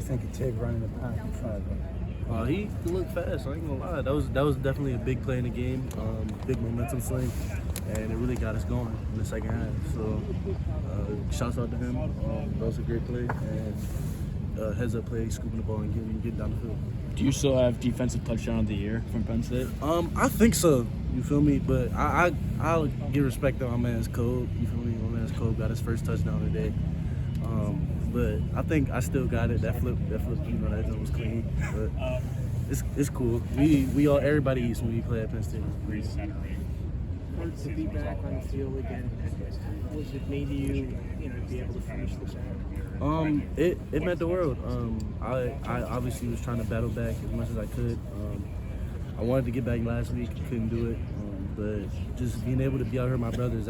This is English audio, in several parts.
think of Tig running the pack in front of him? He looked fast. I ain't gonna lie. That was definitely a big play in the game, big momentum swing, and it really got us going in the second half. So, shouts out to him. That was a great play, and heads up play, scooping the ball and getting down the field. Do you still have defensive touchdown of the year from Penn State? I think so. You feel me? But I'll give respect to my man's Cole. You feel me? My man's Cole got his first touchdown today. But I think I still got it. That flip, that joint was clean. But it's cool. Everybody eats when we play at Penn State. To be back on the field again, was it made you be able to finish this out? It meant the world. I obviously was trying to battle back as much as I could. I wanted to get back last week, couldn't do it. But just being able to be out here with my brothers,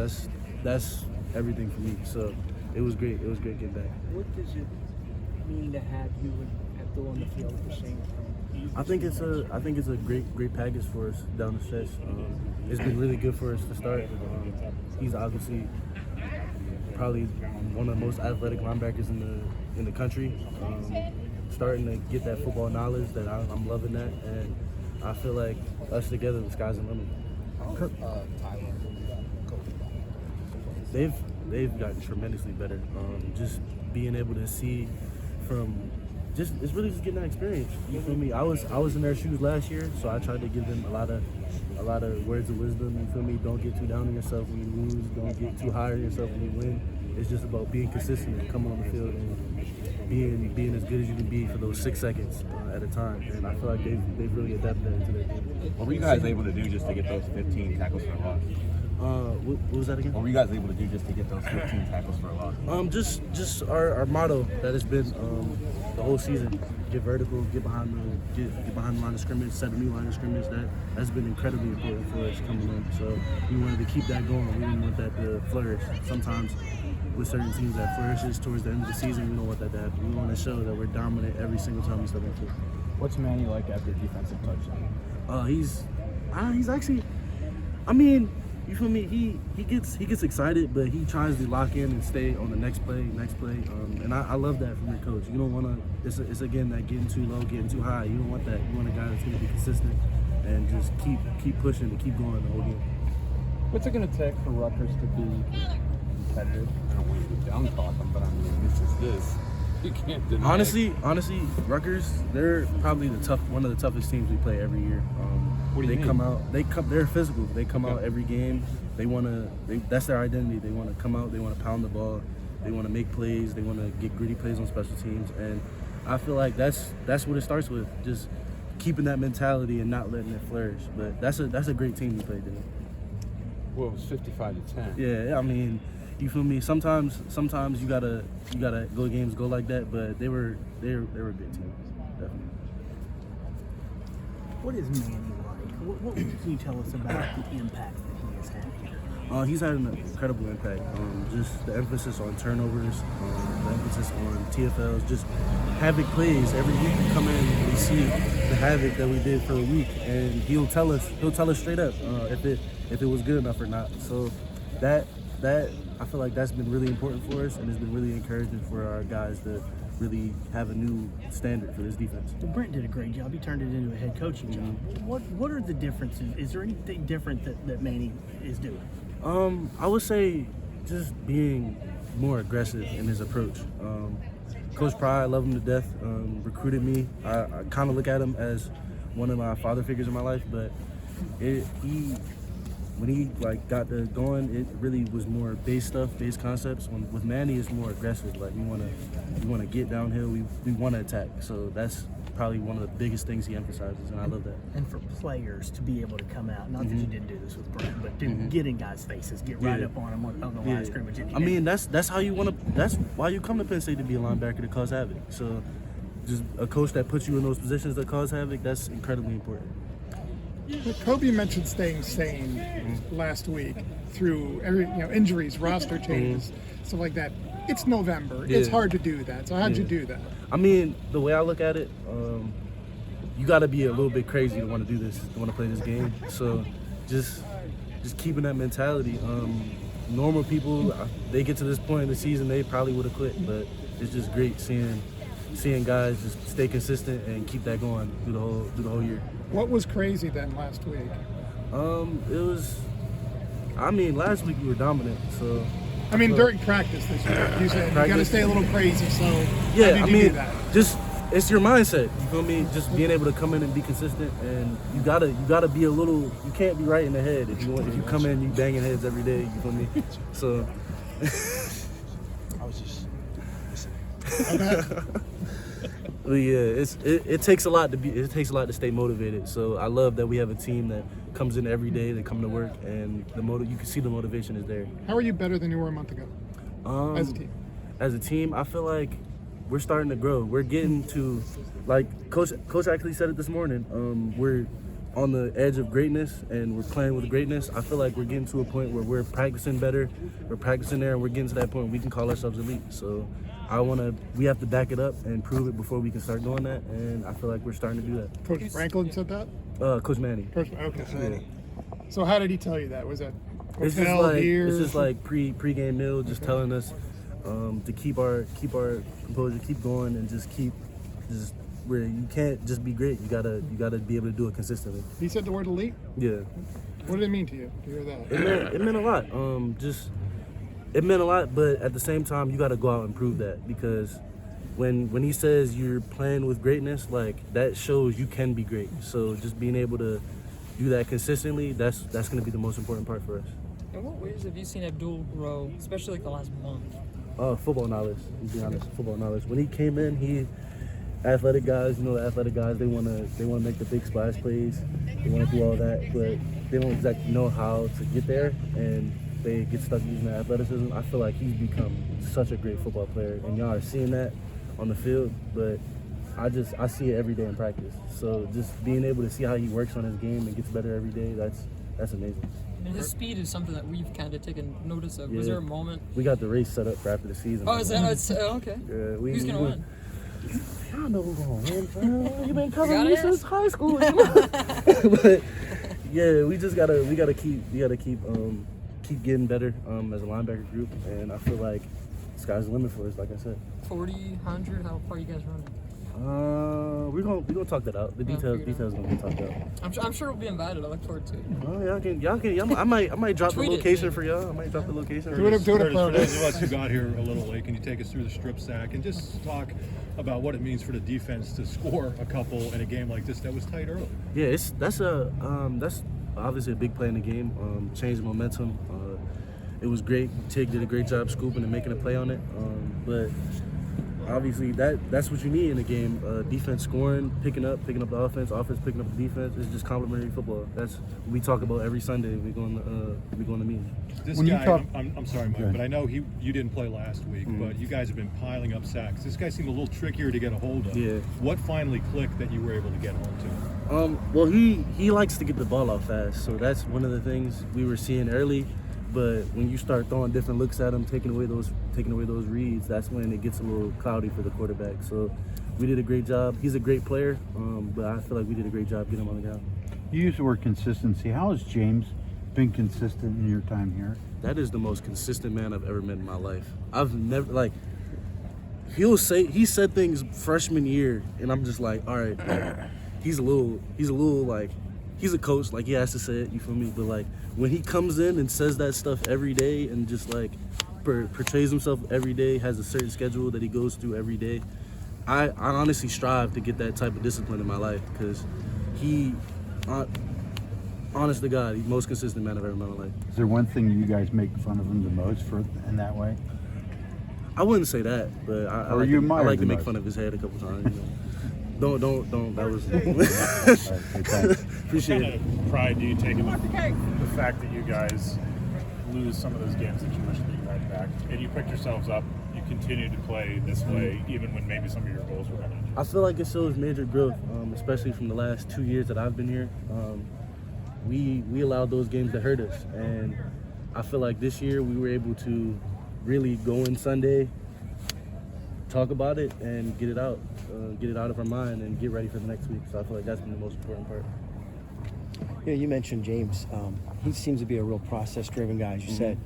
that's everything for me. So it was great. It was great getting back. What does it mean to have you and Abdul on the field at the same time? I think it's a great package for us down the stretch. It's been really good for us to start. He's obviously probably one of the most athletic linebackers in the country. Starting to get that football knowledge that I'm loving that, and I feel like us together, the sky's the limit. They've gotten tremendously better. Just being able to see from it's really just getting that experience. You feel me? I was in their shoes last year, so I tried to give them a lot of words of wisdom. You feel me? Don't get too down on yourself when you lose. Don't get too high on yourself when you win. It's just about being consistent and coming on the field and being as good as you can be for those 6 seconds at a time. And I feel like they've really adapted that into their game. What were you guys able to do just to get those 15 tackles for a loss? What was that again? What were you guys able to do just to get those 15 tackles for a loss? Just our motto that has been the whole season: get vertical, get behind the line of scrimmage, set a new line of scrimmage. That's been incredibly important for us coming in. So we wanted to keep that going. We didn't want that to flourish. Sometimes with certain teams that flourishes towards the end of the season, we don't want that to happen. We want to show that we're dominant every single time we step on the field. What's Manny like after defensive touchdown? He's actually, I mean, you feel me? He gets excited, but he tries to lock in and stay on the next play. And I love that from your coach. You don't want to. It's again that getting too low, getting too high. You don't want that. You want a guy that's going to be consistent and just keep pushing and keep going the whole game. What's it going to take for Rutgers to be competitive? I don't want you to down talk them, but I mean, this is this. You can't deny Honestly, Rutgers, they're probably one of the toughest teams we play every year. What do you mean? They're physical. They come out every game. That's their identity. They want to come out. They want to pound the ball. They want to make plays. They want to get gritty plays on special teams. And I feel like that's what it starts with. Just keeping that mentality and not letting it flourish. But that's a great team we played today. Well, it was 55-10. Yeah, I mean, you feel me? Sometimes you gotta go games go like that. But they were a good team, definitely. What is Manny like? What can you tell us about the impact that he has had here? He's had an incredible impact. Just the emphasis on turnovers, the emphasis on TFLs, just havoc plays. Every week we come in and we see the havoc that we did for a week, and he'll tell us straight up if it was good enough or not. So that I feel like that's been really important for us, and it's been really encouraging for our guys to really have a new standard for this defense. Well, Brent did a great job. He turned it into a head coaching job. What are the differences? Is there anything different that Manny is doing? I would say just being more aggressive in his approach. Coach Pry, I love him to death. Recruited me. I kind of look at him as one of my father figures in my life, but when he got going, it really was more base concepts. With Manny, it's more aggressive. Like we want to get downhill. We want to attack. So that's probably one of the biggest things he emphasizes, and I love that. And for players to be able to come out, not that you didn't do this with Brent, but to get in guys' faces, get right up on them on the line of scrimmage. I mean, that's how you want to. That's why you come to Penn State, to be a linebacker, to cause havoc. So just a coach that puts you in those positions that cause havoc, that's incredibly important. Kobe mentioned staying sane last week through injuries, roster changes, stuff like that. It's November. Yeah. It's hard to do that. So how'd you do that? I mean, the way I look at it, you got to be a little bit crazy to want to do this, to want to play this game. So just keeping that mentality. Normal people, they get to this point in the season, they probably would have quit. But it's just great seeing seeing guys just stay consistent and keep that going through the whole year. What was crazy then last week? It was. I mean, last week we were dominant, so. I mean, during practice this week, you said you got to stay a little crazy. So yeah, how did you do that? just it's your mindset. You feel me? Just being able to come in and be consistent, and you gotta be a little. You can't be right in the head if you come in you banging heads every day. You feel me? So. I was just But yeah, it takes a lot to stay motivated. So I love that we have a team that comes in every day, they come to work, and you can see the motivation is there. How are you better than you were a month ago as a team? As a team, I feel like we're starting to grow. We're getting to, like Coach actually said it this morning. We're on the edge of greatness, and we're playing with greatness. I feel like we're getting to a point where we're practicing better. We're practicing there, and we're getting to that point where we can call ourselves elite. So we have to back it up and prove it before we can start doing that, and I feel like we're starting to do that. Coach Franklin said that? Coach Manny. Okay. Yeah. So how did he tell you that? Was that It's just like pre-game meal, just telling us to keep our composure, keep going, and just where you can't just be great. You gotta be able to do it consistently. He said the word elite? Yeah. What did it mean to you to hear that? It meant a lot. It meant a lot, but at the same time, you got to go out and prove that, because when he says you're playing with greatness, like, that shows you can be great. So just being able to do that consistently, that's going to be the most important part for us. In what ways have you seen Abdul grow, especially like the last month? Football knowledge, to be honest. Football knowledge. When he came in, athletic guys, the athletic guys, they want to make the big splash plays. They want to do all that, but they don't exactly know how to get there, and they get stuck using their athleticism. I feel like he's become such a great football player, and y'all are seeing that on the field, but I see it every day in practice. So just being able to see how he works on his game and gets better every day, that's amazing. And his speed is something that we've kind of taken notice of. Yeah. Was there a moment? We got the race set up for after the season. Oh, is that? Okay. Yeah, Who's going to win? I don't know who's going to win, fam. You've been covering gotta me ask. since high school. But yeah, we gotta keep getting better as a linebacker group, and I feel like sky's the limit for us, like I said. 40, 100, how far are you guys running? We're gonna talk that out. The details gonna be talked out. I'm sure we'll be invited. I look forward to it. Oh, y'all can. I might drop the Tweet it, location yeah. for y'all. I might drop the location. Do it For a program. those of us who got here a little late, can you take us through the strip sack and just talk about what it means for the defense to score a couple in a game like this that was tight early? Yeah, that's obviously a big play in the game. Changed the momentum. It was great. Tig did a great job scooping and making a play on it. But obviously that's what you need in a game. Defense scoring, picking up the offense picking up the defense. It's just complementary football. That's what we talk about every Sunday. We go in the meeting. This When guy, you talk- I'm sorry, Mike, but I know you didn't play last week, but you guys have been piling up sacks. This guy seemed a little trickier to get a hold of. Yeah. What finally clicked that you were able to get home to? Well, he likes to get the ball out fast, so that's one of the things we were seeing early. But when you start throwing different looks at him, taking away those reads, that's when it gets a little cloudy for the quarterback. So we did a great job. He's a great player, but I feel like we did a great job getting him on the ground. You use the word consistency. How has James been consistent in your time here? That is the most consistent man I've ever met in my life. I've never he said things freshman year, and I'm just like, all right, he's a little he's a coach, like he has to say it, you feel me? But like when he comes in and says that stuff every day and just like portrays himself every day, has a certain schedule that he goes through every day, I honestly strive to get that type of discipline in my life, because honest to God, he's the most consistent man I've ever met in my life. Is there one thing you guys make fun of him the most for in that way? I wouldn't say that, but I Or like you to, I admire like to the make most? fun of his head a couple times. You know. Don't. That was All right, thanks. appreciate What it. kind of pride do you take in the fact that you guys lose some of those games that you wish that you had back, and you picked yourselves up, you continue to play this way even when maybe some of your goals were met? I feel like it shows major growth, especially from the last 2 years that I've been here. We allowed those games to hurt us, and I feel like this year we were able to really go in Sunday, talk about it, and get it out of our mind and get ready for the next week. So I feel like that's been the most important part. You mentioned James. He seems to be a real process-driven guy, as you said.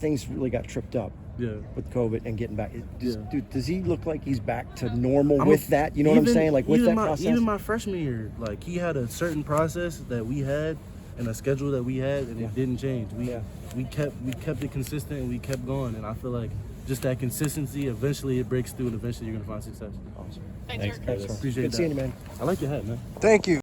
things really got tripped up Yeah. with COVID and getting back. Yeah. Does he look like he's back to normal I'm with that? You know what I'm saying? Like with even that process? Even my freshman year, like he had a certain process that we had and a schedule that we had, and it didn't change. We kept it consistent and we kept going, and I feel like just that consistency, eventually it breaks through and eventually you're gonna find success. Awesome. Thanks, Thanks, sir. Appreciate Good that. seeing you, man. I like your hat, man. Thank you.